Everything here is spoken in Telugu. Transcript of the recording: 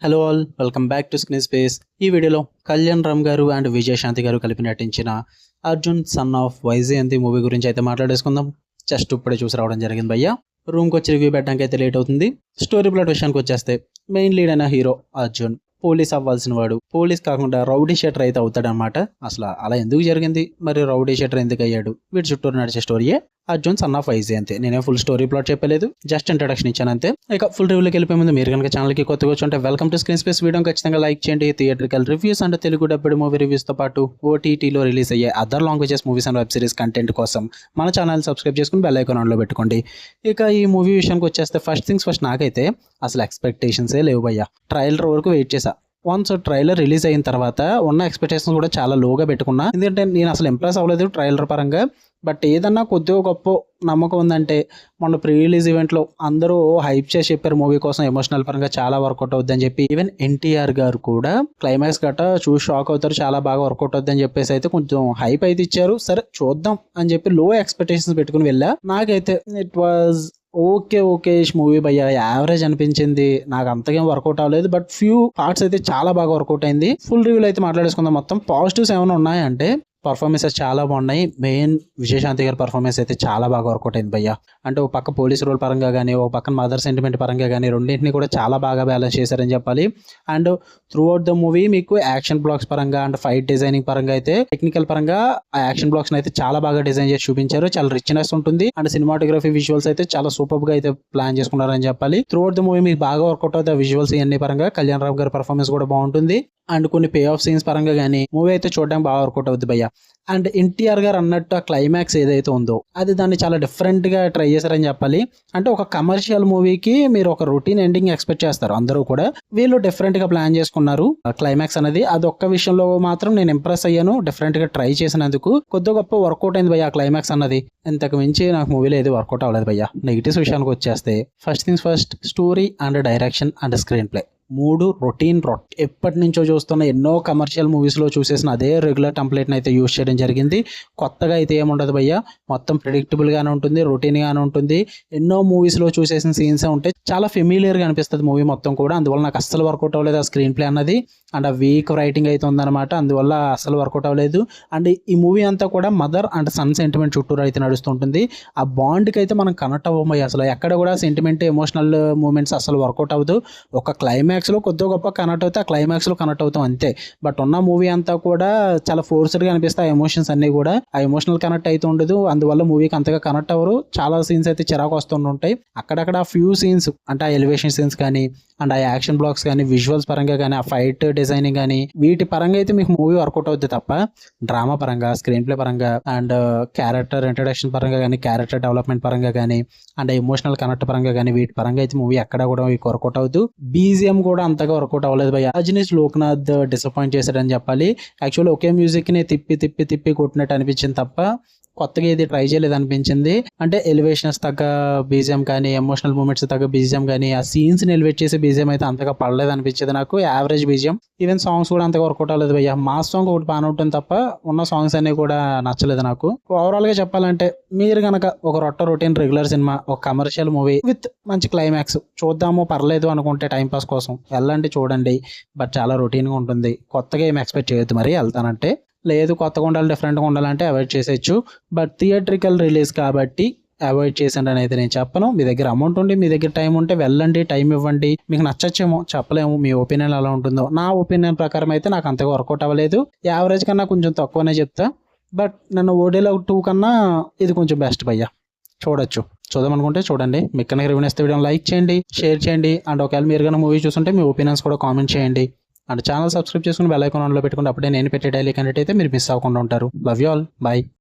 Hello all, welcome back to screen space. ఈ వీడియోలో కళ్యాణ్ రామ్ గారు అండ్ విజయశాంతి గారు కలిపి నటించిన Arjun son of Vyjayanthi movie గురించి అయితే మాట్లాడేసుకుందాం. జస్ట్ ఇప్పుడే చూసి రావడం జరిగింది భయ్య. రూమ్కి వచ్చి రివ్యూ పెట్టడానికి అయితే లేట్ అవుతుంది. స్టోరీ ప్లాట్ విషయానికి వచ్చేస్తే మెయిన్ లీడ్ అయిన హీరో అర్జున్ పోలీస్ అవ్వాల్సిన వాడు పోలీస్ కాకుండా రౌడీ షెటర్ అయితే అవుతాడనమాట. అసలు అలా ఎందుకు జరిగింది, మరి రౌడీ షెటర్ ఎందుకు అయ్యాడు, వీటి చుట్టూరు నడిచే స్టోరీయే అర్జున్ సన్ ఆఫ్ వైజయంతి. నేనే ఫుల్ స్టోరీ ప్లాట్ చెప్పలేదు, జస్ట్ ఇంట్రడక్షన్ ఇచ్చాను అంతే. ఇక ఫుల్ రివ్యూలోకి వెళ్ళిపోయే ముందు మీరు కనుక ఛానల్కి కొత్తగా వచ్చి welcome to screen space. Video ఖచ్చితంగా లైక్ చేయండి. Theatrical reviews and Telugu dubbed movie రివ్యూస్తో పాటు ఓటీటీలో రిలీజ్ అయ్యే other languages movies and web series content కోసం మన ఛానల్ సబ్స్క్రైబ్ చేసుకుని బెల్ ఐకాన్ ఆన్లో పెట్టుకోండి. ఇక ఈ మూవీ విషయానికి వచ్చేస్తే ఫస్ట్ థింగ్స్ ఫస్ట్, నాకైతే అసలు ఎక్స్పెక్టేషన్సే లేవు భయ్య. ట్రైలర్ వరకు వెయిట్ చేశా. వన్స్ ట్రైలర్ రిలీజ్ అయిన తర్వాత ఉన్న ఎక్స్పెక్టేషన్స్ కూడా చాలా లోగా పెట్టుకున్నా, ఎందుకంటే నేను అసలు ఇంప్రెస్ అవ్వలేదు ట్రైలర్ పరంగా. బట్ ఏదన్నా కొద్దిగా గొప్ప నమ్మకం ఉందంటే, మొన్న ప్రీ రిలీజ్ ఈవెంట్లో అందరూ హైప్ చేసి చెప్పారు మూవీ కోసం, ఎమోషనల్ పరంగా చాలా వర్కౌట్ అవుద్దని చెప్పి. ఈవెన్ ఎన్టీఆర్ గారు కూడా క్లైమాక్స్ గట్రా చూసి షాక్ అవుతారు, చాలా బాగా వర్కౌట్ అవుద్దని చెప్పేసి అయితే కొంచెం హైప్ అయితే ఇచ్చారు. సరే చూద్దాం అని చెప్పి లో ఎక్స్పెక్టేషన్స్ పెట్టుకుని వెళ్ళా. నాకైతే ఇట్ వాజ్ ఓకే మూవీ భయ్య, యావరేజ్ అనిపించింది. నాకు అంతకేం వర్కౌట్ అవ్వలేదు, బట్ ఫ్యూ పార్ట్స్ అయితే చాలా బాగా వర్కౌట్ అయింది. ఫుల్ రివ్యూలు అయితే మాట్లాడేసుకుందాం. మొత్తం పాజిటివ్స్ ఏమైనా ఉన్నాయంటే పర్ఫార్మెన్సెస్ చాలా బాగున్నాయి. మెయిన్ విజయశాంతి గారి పర్ఫార్మెన్స్ అయితే చాలా బాగా వర్కౌట్ అయింది భయ్య. అంటే ఒక పక్క పోలీస్ రోల్ పరంగా కానీ, ఒక పక్కన మదర్ సెంటిమెంట్ పరంగా కానీ, రెండింటిని కూడా చాలా బాగా బ్యాలెన్స్ చేశారని చెప్పాలి. And through out the movie మీకు యాక్షన్ బ్లాక్స్ పరంగా అండ్ ఫైట్ డిజైనింగ్ పరంగా అయితే టెక్నికల్ పరంగా ఆ యాక్షన్ బ్లాక్స్ అయితే చాలా బాగా డిజైన్ చేసి చూపించారు. చాలా రిచ్నెస్ ఉంటుంది. అండ్ సినిమాటోగ్రఫీ విజువల్స్ అయితే చాలా సూపర్ గా అయితే ప్లాన్ చేసుకున్నారని చెప్పాలి. త్రూ అవుట్ ద మూవీ మీకు బాగా వర్కౌట్ అవుతుంది విజువల్స్ ఇవన్నీ పరంగా. కళ్యాణ్ రామ్ గారి పర్ఫార్మెన్స్ కూడా బాగుంటుంది. అండ్ కొన్ని పే ఆఫ్ సీన్స్ పరంగా కానీ మూవీ అయితే చూడడానికి బాగా వర్కౌట్ అవుతుంది భయ్య. అండ్ ఎన్టీఆర్ గారు అన్నట్టు ఆ క్లైమాక్స్ ఏదైతే ఉందో అది దాన్ని చాలా డిఫరెంట్ గా ట్రై చేశారని చెప్పాలి. అంటే ఒక కమర్షియల్ మూవీకి మీరు ఒక రొటీన్ ఎండింగ్ ఎక్స్పెక్ట్ చేస్తారు అందరూ కూడా, వీళ్ళు డిఫరెంట్ గా ప్లాన్ చేసుకున్నారు క్లైమాక్స్ అనేది. అది ఒక్క విషయంలో మాత్రం నేను ఇంప్రెస్ అయ్యాను, డిఫరెంట్ గా ట్రై చేసినందుకు. కొద్దిగా గొప్ప వర్కౌట్ అయింది భయ్య ఆ క్లైమాక్స్ అన్నది. ఇంతకు మించి నాకు మూవీలో ఏది వర్కౌట్ అవ్వలేదు భయ్య. నెగిటివ్స్ విషయానికి వచ్చేస్తే first things first, story and direction and screen play మూడు రొటీన్ ఎప్పటి నుంచో చూస్తున్న ఎన్నో కమర్షియల్ మూవీస్లో చూసేసిన అదే రెగ్యులర్ టెంప్లెట్ని అయితే యూజ్ చేయడం జరిగింది. కొత్తగా అయితే ఏముండదు భయ్య, మొత్తం ప్రిడిక్టబుల్గానే ఉంటుంది, రొటీన్గానే ఉంటుంది. ఎన్నో మూవీస్లో చూసేసిన సీన్సే ఉంటాయి, చాలా ఫెమిలియర్గా అనిపిస్తుంది మూవీ మొత్తం కూడా. అందువల్ల నాకు అస్సలు వర్కౌట్ అవ్వలేదు ఆ స్క్రీన్ ప్లే అన్నది. అండ్ ఆ వీక్ రైటింగ్ అయితే ఉందన్నమాట, అందువల్ల అస్సలు వర్కౌట్ అవ్వలేదు. అండ్ ఈ మూవీ అంతా కూడా మదర్ అండ్ సన్ సెంటిమెంట్ చుట్టూరు అయితే నడుస్తుంటుంది. ఆ బాండ్కి అయితే మనం కనెక్ట్ అవ్వమయ్యి. అసలు ఎక్కడ కూడా సెంటిమెంట్ ఎమోషనల్ మూమెంట్స్ అసలు వర్కౌట్ అవ్వదు. ఒక క్లైమాక్స్లో కొద్దిగా గొప్ప కనెక్ట్ అవుతే ఆ క్లైమాక్స్లో కనెక్ట్ అవుతాం అంతే. బట్ ఉన్న మూవీ అంతా కూడా చాలా ఫోర్స్డ్గా అనిపిస్తాయి ఆ ఎమోషన్స్ అన్నీ కూడా. ఆ ఎమోషనల్ కనెక్ట్ అయితే ఉండదు, అందువల్ల మూవీకి అంతగా కనెక్ట్ అవ్వరు. చాలా సీన్స్ అయితే చిరాకు వస్తుంటాయి. అక్కడక్కడ ఫ్యూ సీన్స్ అంటే ఆ ఎలివేషన్ సీన్స్ కానీ, అండ్ ఆ యాక్షన్ బ్లాక్స్ కానీ, విజువల్స్ పరంగా కానీ, ఆ ఫైట్ డిజైనింగ్ కానీ, వీటి పరంగా అయితే మీకు మూవీ వర్కౌట్ అవుతుంది తప్ప డ్రామా పరంగా, స్క్రీన్ ప్లే పరంగా, అండ్ క్యారెక్టర్ ఇంట్రడక్షన్ పరంగా కానీ, క్యారెక్టర్ డెవలప్మెంట్ పరంగా కానీ, అండ్ ఎమోషనల్ కనెక్ట్ పరంగా కానీ, వీటి పరంగా అయితే మూవీ ఎక్కడ కూడా మీకు వర్కౌట్ అవుతుంది. బీజిఎం కూడా అంతగా వర్కౌట్ అవ్వలేదు భయ్య. రజనీష్ లోక్నాథ్ డిసప్పాయింట్ చేశారని చెప్పాలి. యాక్చువల్లీ ఒకే మ్యూజిక్ ని తిప్పి కొట్టినట్టు అనిపించింది తప్ప కొత్తగా ఇది ట్రై చేయలేదు అనిపించింది. అంటే ఎలివేషన్స్ తగ్గ బీజిఎం కానీ, ఎమోషనల్ మూమెంట్స్ తగ్గ బీజిఎం కానీ, ఆ సీన్స్ ని ఎలివేట్ చేసే బీజిఎం అయితే అంతగా పడలేదు అనిపించేది నాకు. Average BGM. ఈవెన్ సాంగ్స్ కూడా అంతగా వర్కౌట్ అవ్వలేదు భయ్య. మాస్ సాంగ్ ఒకటి బాగా ఉంటుంది తప్ప ఉన్న సాంగ్స్ అన్ని కూడా నచ్చలేదు నాకు. ఓవరాల్ గా చెప్పాలంటే మీరు కనుక ఒక రొటీన్ రెగ్యులర్ సినిమా, ఒక కమర్షియల్ మూవీ విత్ మంచి క్లైమాక్స్ చూద్దాము పర్లేదు అనుకుంటే టైం పాస్ కోసం వెళ్ళండి, చూడండి. బట్ చాలా రొటీన్ గా ఉంటుంది. కొత్తగా ఏం ఎక్స్పెక్ట్ చేయొద్దు మరి వెళ్తానంటే. లేదు కొత్తగా ఉండాలి, డిఫరెంట్గా ఉండాలంటే అవాయిడ్ చేసేయచ్చు. బట్ థియేట్రికల్ రిలీజ్ కాబట్టి అవాయిడ్ చేసండి అని అయితే నేను చెప్పను. మీ దగ్గర అమౌంట్ ఉండి, మీ దగ్గర టైం ఉంటే వెళ్ళండి, టైం ఇవ్వండి. మీకు నచ్చచ్చేమో, చెప్పలేము మీ ఒపీనియన్ ఎలా ఉంటుందో. నా ఒపీనియన్ ప్రకారం అయితే నాకు అంతగా వర్కౌట్ అవ్వలేదు. యావరేజ్ కన్నా కొంచెం తక్కువనే చెప్తా. బట్ నన్ను ఓడేలో 2 కన్నా ఇది కొంచెం బెస్ట్ భయ్య. చూద్దామనుకుంటే చూడండి. మీకు కనుక రివ్యూ ఇస్తే వీడియోని లైక్ చేయండి, షేర్ చేయండి. అండ్ ఒకవేళ మీరు కన్నా మూవీ చూస్తుంటే మీ ఒపీనియన్స్ కూడా కామెంట్ చేయండి. అండ్ ఛానల్ సబ్స్క్రైబ్ చేసుకుని బెల్ ఐకాన్ ఆన్లో పెట్టుకుంటే అప్పుడే నేను పెట్టే డైలీ కంటెంట్ అయితే మీరు మిస్ అవ్వకుండా ఉంటారు. Love you all, bye.